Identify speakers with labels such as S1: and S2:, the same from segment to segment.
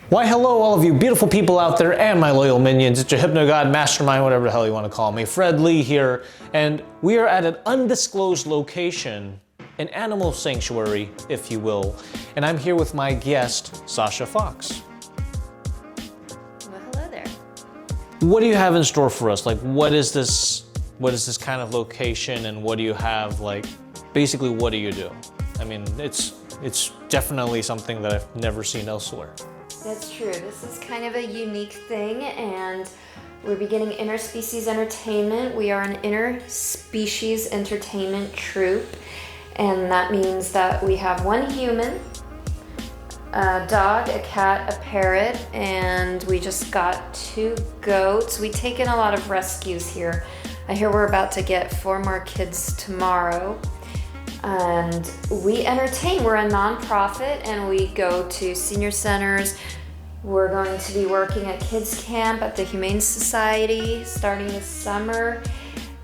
S1: Why hello all of you beautiful people out there and my loyal minions. It's your Hypnogod, Mastermind, whatever the hell you want to call me. Fred Lee here, and we are at an undisclosed location, an animal sanctuary, if you will. And I'm here with my guest, Sasha Fox.
S2: Well, hello there.
S1: What do you have in store for us? Like, what is this kind of location, and what do you have, like, basically what do you do? I mean, it's definitely something that I've never seen elsewhere.
S2: That's true. This is kind of a unique thing, and we're beginning Interspecies Entertainment. We are an Interspecies Entertainment troupe, and that means that we have one human, a dog, a cat, a parrot, and we just got 2 goats. We take in a lot of rescues here. I hear we're about to get 4 more kids tomorrow. And we entertain. We're a nonprofit, and we go to senior centers. We're going to be working at kids camp at the Humane Society starting this summer,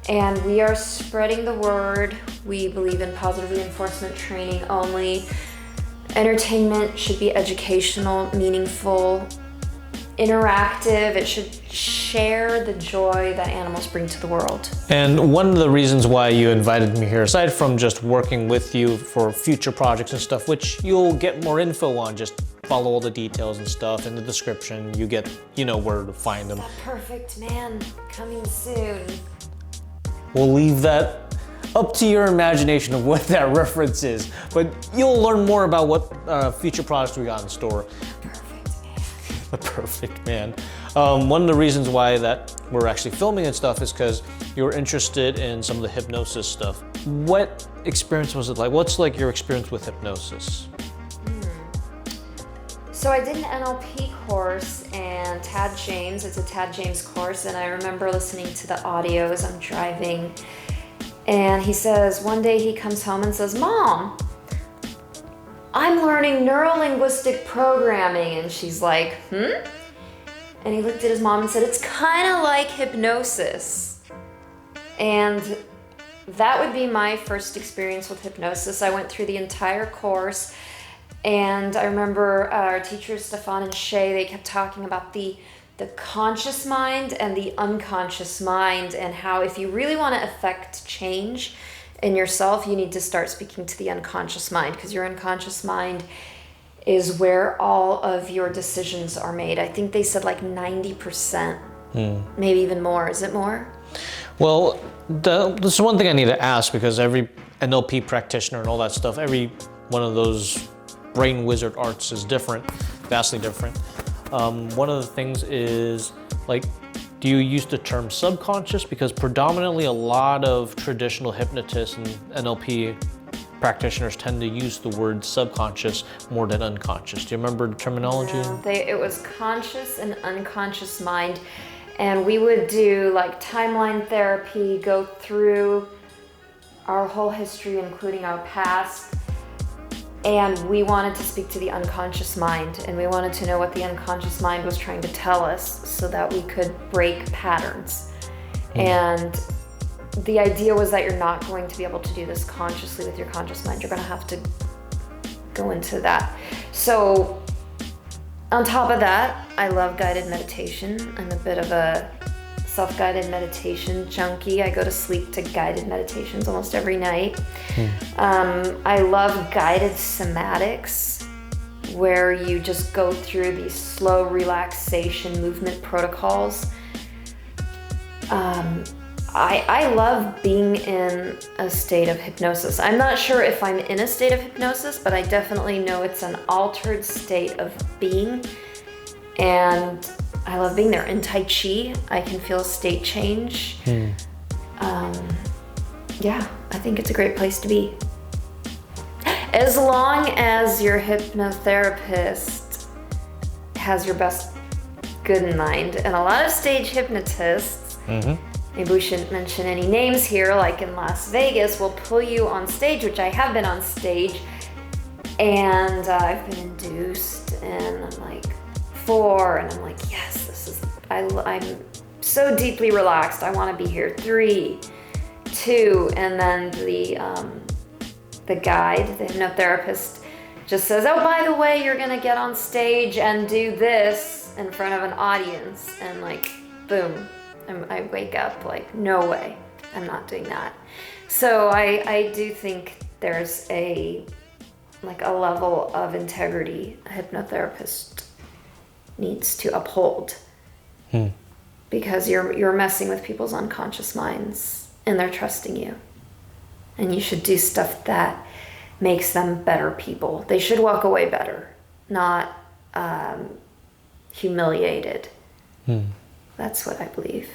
S2: and we are spreading the word. We believe in positive reinforcement training only. Entertainment should be educational, meaningful, interactive. It should share the joy that animals bring to the world.
S1: And one of the reasons why you invited me here, aside from just working with you for future projects and stuff, which you'll get more info on, just follow all the details and stuff in the description. You know where to find them.
S2: The Perfect Man coming soon.
S1: We'll leave that up to your imagination of what that reference is, but you'll learn more about what future projects we got in store. The Perfect Man. One of the reasons why that we're actually filming and stuff is because you were interested in some of the hypnosis stuff. What experience was it like? What's like your experience with hypnosis?
S2: So I did an NLP course, and Tad James, it's a Tad James course, and I remember listening to the audio as I'm driving, and he says, one day he comes home and says, "Mom, I'm learning neuro-linguistic programming," and she's like, "Hmm?" And he looked at his mom and said, "It's kind of like hypnosis." And that would be my first experience with hypnosis. I went through the entire course, and I remember our teachers, Stefan and Shay, they kept talking about the conscious mind and the unconscious mind, and how if you really want to affect change in yourself, you need to start speaking to the unconscious mind, because your unconscious mind is where all of your decisions are made. I think they said like 90%, maybe even more. Is it more?
S1: Well, this is one thing I need to ask, because every NLP practitioner and all that stuff, every one of those brain wizard arts is different, vastly different. One of the things is, like, do you use the term subconscious? Because predominantly a lot of traditional hypnotists and NLP practitioners tend to use the word subconscious more than unconscious. Do you remember the terminology?
S2: No, it was conscious and unconscious mind. And we would do like timeline therapy, go through our whole history, including our past. And we wanted to speak to the unconscious mind, and we wanted to know what the unconscious mind was trying to tell us so that we could break patterns. And the idea was that you're not going to be able to do this consciously with your conscious mind. You're going to have to go into that. So on top of that, I love guided meditation. I'm a bit of a self-guided meditation junkie. I go to sleep to guided meditations almost every night. I love guided somatics, where you just go through these slow relaxation movement protocols. I love being in a state of hypnosis. I'm not sure if I'm in a state of hypnosis, but I definitely know it's an altered state of being, and I love being there. In Tai Chi, I can feel a state change. Yeah, I think it's a great place to be. As long as your hypnotherapist has your best good in mind. And a lot of stage hypnotists, maybe we shouldn't mention any names here, like in Las Vegas, will pull you on stage, which I have been on stage, and I've been induced, and I'm like 4, and I'm like, yes, I'm so deeply relaxed. I want to be here. 3, 2, and then the guide, the hypnotherapist, just says, oh, by the way, you're gonna get on stage and do this in front of an audience, and like, boom, I wake up like, no way, I'm not doing that. So I do think there's a level of integrity a hypnotherapist needs to uphold. Because you're messing with people's unconscious minds and they're trusting you. And you should do stuff that makes them better people. They should walk away better, not humiliated. That's what I believe.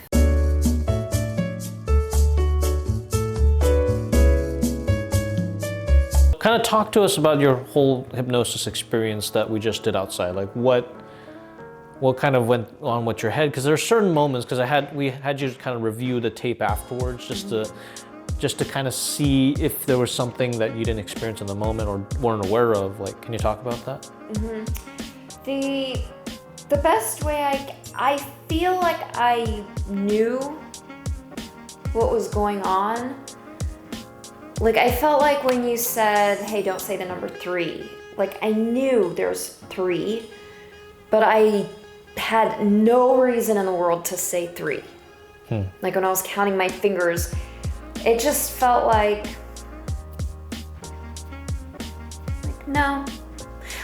S1: Kind of talk to us about your whole hypnosis experience that we just did outside. Like what kind of went on with your head? Because there are certain moments, because we had you kind of review the tape afterwards, just to kind of see if there was something that you didn't experience in the moment or weren't aware of. Like, can you talk about that?
S2: The best way I feel like I knew what was going on. Like, I felt like when you said, hey, don't say the number 3, like I knew there's 3, but I had no reason in the world to say 3. Like when I was counting my fingers, it just felt like no.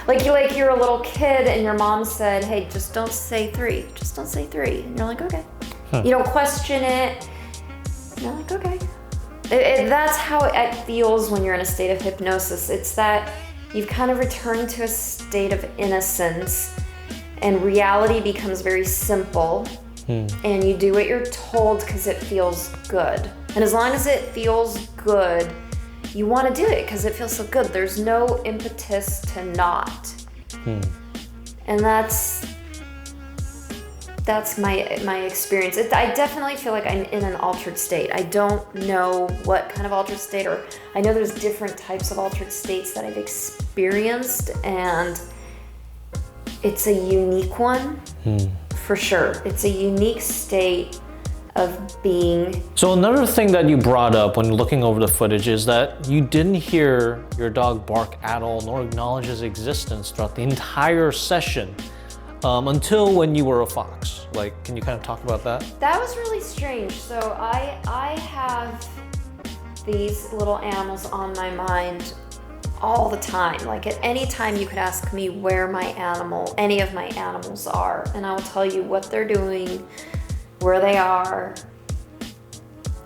S2: Like you're a little kid and your mom said, hey, just don't say 3. Just don't say 3. And you're like, okay. You don't question it. And you're like, okay. That's how it feels when you're in a state of hypnosis. It's that you've kind of returned to a state of innocence and reality becomes very simple. And you do what you're told because it feels good. And as long as it feels good, you want to do it because it feels so good. There's no impetus to not. And that's my experience. I definitely feel like I'm in an altered state. I don't know what kind of altered state, or I know there's different types of altered states that I've experienced, and it's a unique one for sure. It's a unique state of being. So
S1: another thing that you brought up when looking over the footage is that you didn't hear your dog bark at all, nor acknowledge his existence throughout the entire session. Until when you were a fox. Like, can you kind of talk about that?
S2: That was really strange. So I have these little animals on my mind all the time. Like at any time you could ask me where any of my animals are, and I will tell you what they're doing, where they are.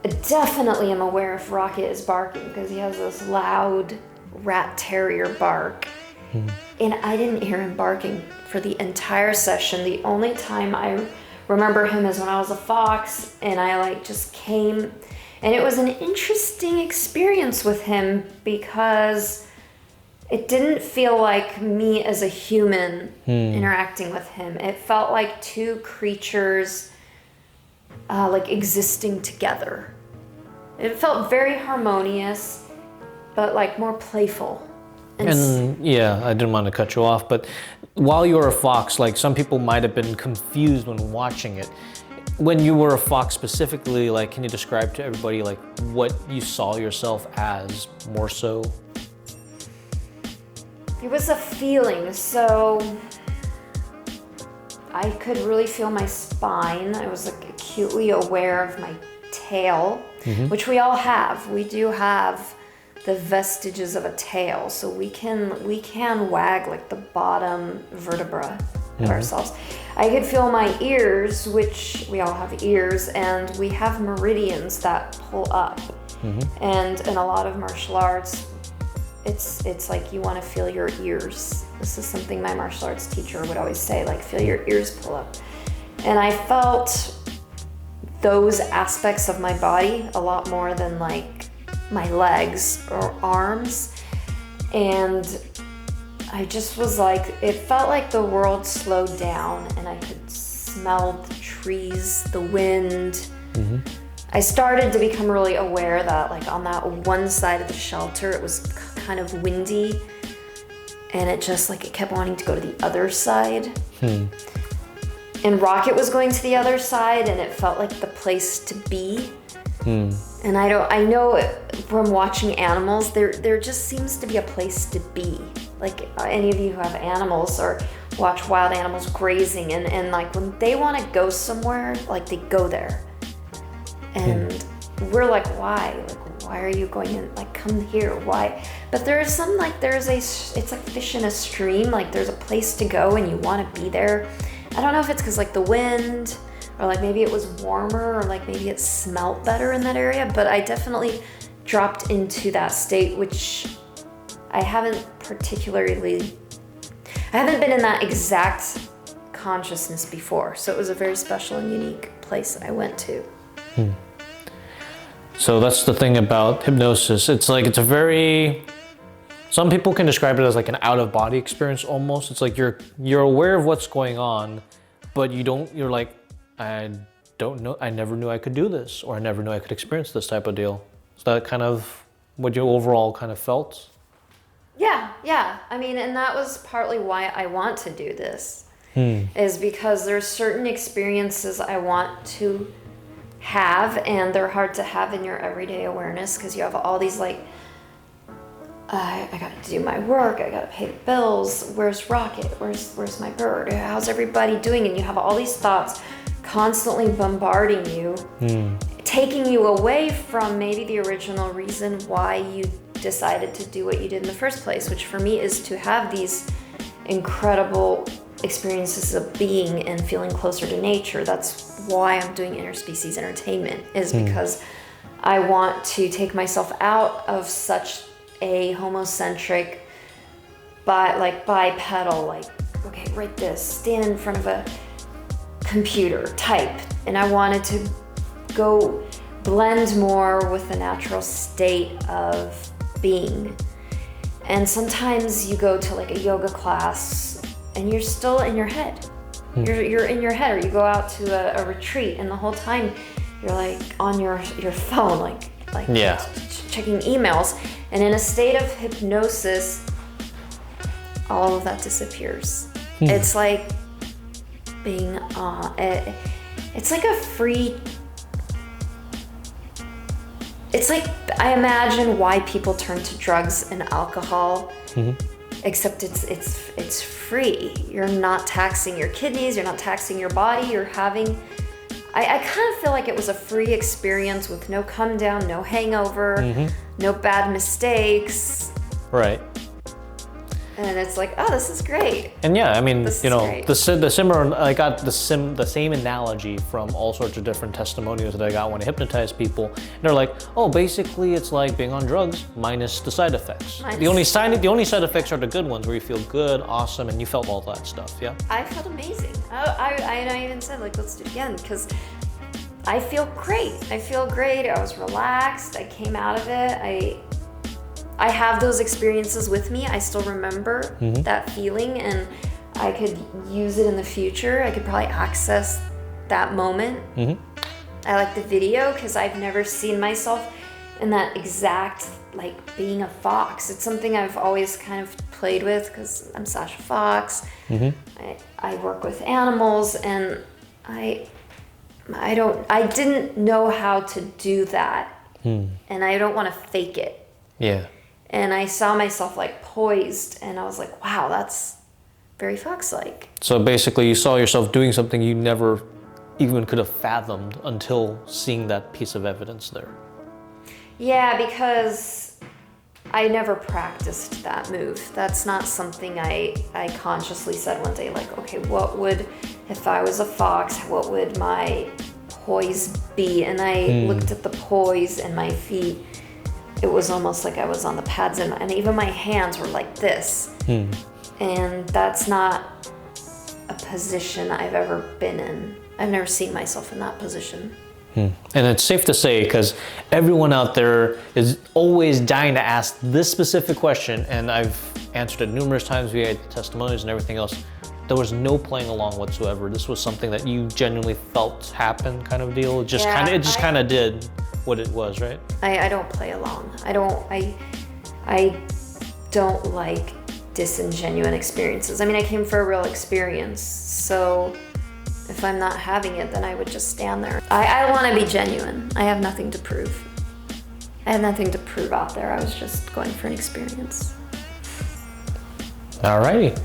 S2: I definitely am aware if Rocket is barking because he has this loud rat terrier bark. And I didn't hear him barking for the entire session. The only time I remember him is when I was a fox and I just came, and it was an interesting experience with him because it didn't feel like me as a human interacting with him. It felt like two creatures existing together. It felt very harmonious, but more playful.
S1: And yeah, I didn't want to cut you off, but while you were a fox, some people might have been confused when watching it. When you were a fox specifically, can you describe to everybody what you saw yourself as more so?
S2: It was a feeling. So I could really feel my spine. I was acutely aware of my tail, which we all have. We do have the vestiges of a tail, so we can wag the bottom vertebra of ourselves. I could feel my ears, which we all have ears, and we have meridians that pull up. And in a lot of martial arts, it's like you want to feel your ears. This is something my martial arts teacher would always say, feel your ears pull up. And I felt those aspects of my body a lot more than my legs or arms, and I just was it felt like the world slowed down and I could smell the trees, the wind. I started to become really aware that on that one side of the shelter it was kind of windy, and it just it kept wanting to go to the other side. And Rocket was going to the other side, and it felt like the place to be. And I know from watching animals, there just seems to be a place to be. like any of you who have animals or watch wild animals grazing, and like when they want to go somewhere, like they go there. And we're like, why? Like, why are you going in? Like, come here, why? But there's some, like, it's like fish in a stream, like there's a place to go and you want to be there. I don't know if it's because like the wind, or like maybe it was warmer, or like maybe it smelled better in that area, but I definitely dropped into that state, which I haven't been in that exact consciousness before. So it was a very special and unique place that I went to.
S1: So that's the thing about hypnosis. It's like, some people can describe it as like an out-of-body experience almost. It's like you're aware of what's going on, but you're like, I don't know, I never knew I could do this, or I never knew I could experience this type of deal. Is that kind of what you overall kind of felt?
S2: Yeah. I mean, and that was partly why I want to do this, is because there's certain experiences I want to have, and they're hard to have in your everyday awareness because you have all these like, I gotta do my work, I gotta pay the bills, where's Rocket, where's my bird, how's everybody doing, and you have all these thoughts constantly bombarding you, taking you away from maybe the original reason why you decided to do what you did in the first place, which for me is to have these incredible experiences of being and feeling closer to nature. That's why I'm doing Interspecies Entertainment, is because I want to take myself out of such a homocentric, bipedal, like, okay, write this, stand in front of a computer, type, and I wanted to go blend more with the natural state of being. And sometimes you go to like a yoga class and you're still in your head. You're in your head, or you go out to a retreat and the whole time you're like on your phone, like checking emails. And in a state of hypnosis, all of that disappears. It's like being it's like a free, it's like, I imagine why people turn to drugs and alcohol, except it's free. You're not taxing your kidneys, you're not taxing your body, you're having, I kind of feel like it was a free experience with no come down, no hangover, no bad mistakes.
S1: Right.
S2: And it's like, oh, this is great.
S1: And yeah, I mean,
S2: This
S1: you
S2: is
S1: know,
S2: great.
S1: the similar, I got the same analogy from all sorts of different testimonials that I got when I hypnotized people. And they're like, oh, basically it's like being on drugs minus the side effects. The only side effects are the good ones, where you feel good, awesome, and you felt all that stuff, yeah?
S2: I felt amazing. I even said, like, let's do it again, because I feel great. I was relaxed. I came out of it. I have those experiences with me. I still remember that feeling, and I could use it in the future. I could probably access that moment. I like the video because I've never seen myself in that exact, like, being a fox. It's something I've always kind of played with because I'm Sasha Fox. I work with animals, and I didn't know how to do that, and I don't want to fake it.
S1: Yeah.
S2: And I saw myself like poised, and I was like, wow, that's very fox-like.
S1: So basically you saw yourself doing something you never even could have fathomed until seeing that piece of evidence there.
S2: Yeah, because I never practiced that move. That's not something I consciously said one day, like, okay, if I was a fox, what would my poise be? And I looked at the poise in my feet. It was almost like I was on the pads, and even my hands were like this. And that's not a position I've ever been in. I've never seen myself in that position.
S1: And it's safe to say, because everyone out there is always dying to ask this specific question, and I've answered it numerous times via testimonials and everything else. There was no playing along whatsoever. This was something that you genuinely felt happen, kind of deal. It just kind of did what it was, right?
S2: I don't play along. I don't like disingenuous experiences. I mean, I came for a real experience, so if I'm not having it, then I would just stand there. I want to be genuine. I have nothing to prove. I had nothing to prove out there. I was just going for an experience.
S1: Alrighty.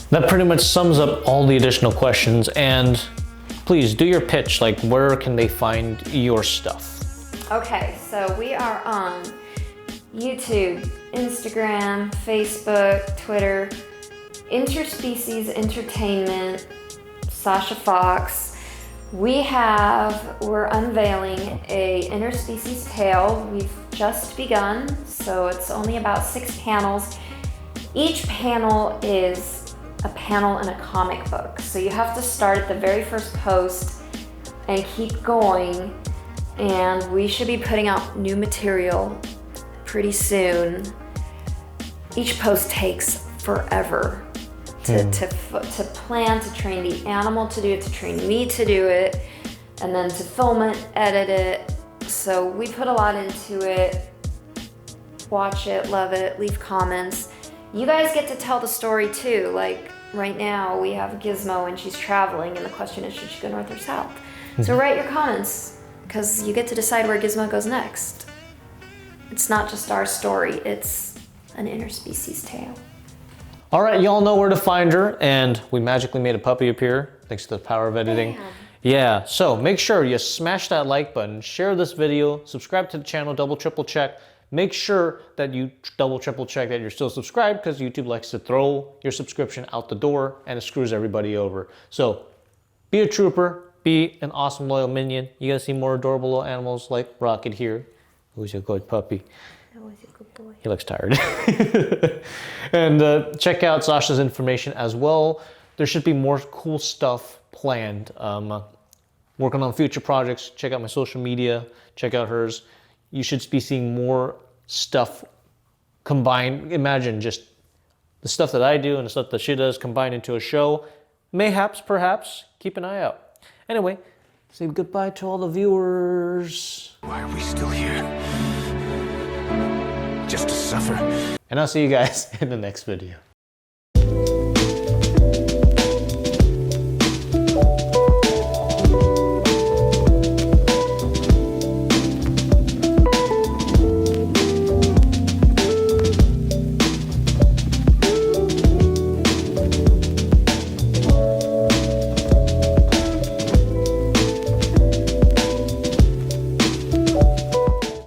S1: That pretty much sums up all the additional questions, and please do your pitch. Like, where can they find your stuff?
S2: Okay, so we are on YouTube, Instagram, Facebook, Twitter, Interspecies Entertainment, Sasha Fox. We're unveiling a interspecies tale. We've just begun, so it's only about 6 panels. Each panel is a panel in a comic book. So you have to start at the very first post and keep going. And we should be putting out new material pretty soon. Each post takes forever to plan, to train the animal to do it, to train me to do it, and then to film it, edit it. So we put a lot into it. Watch it, love it, leave comments. You guys get to tell the story too. Like right now we have Gizmo and she's traveling, and the question is, should she go north or south? So write your comments, because you get to decide where Gizmo goes next. It's not just our story, it's an interspecies tale.
S1: All right, y'all know where to find her, and we magically made a puppy appear thanks to the power of editing.
S2: Damn.
S1: Yeah, so make sure you smash that like button, share this video, subscribe to the channel, double, triple check. Make sure that you double, triple check that you're still subscribed, because YouTube likes to throw your subscription out the door and it screws everybody over. So be a trooper, be an awesome loyal minion. You guys see more adorable little animals like Rocket here, who's a good puppy. He looks tired. And check out Sasha's information as well. There should be more cool stuff planned. Working on future projects. Check out my social media. Check out hers. You should be seeing more stuff combined. Imagine just the stuff that I do and the stuff that she does combined into a show. Mayhaps, perhaps. Keep an eye out. Anyway, say goodbye to all the viewers.
S3: Why are we still here? Just to suffer?
S1: And I'll see you guys in the next video.